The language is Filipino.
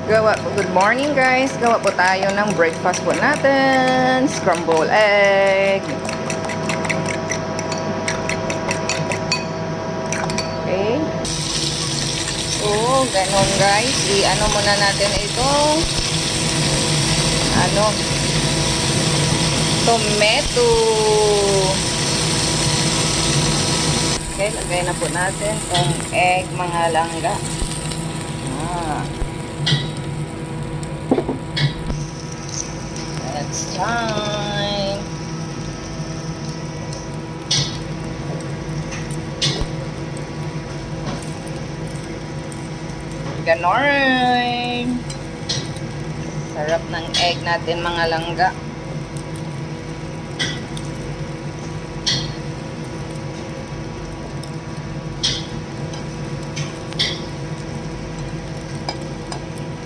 Good morning guys. Gawa po tayo ng breakfast po natin. Scrambled egg. Okay. So, ganun guys. I-ano muna natin ito. Tomato. Okay, lagay na po natin ang egg, mga langga. That's time. Ganon. Sarap ng egg natin, mga langga.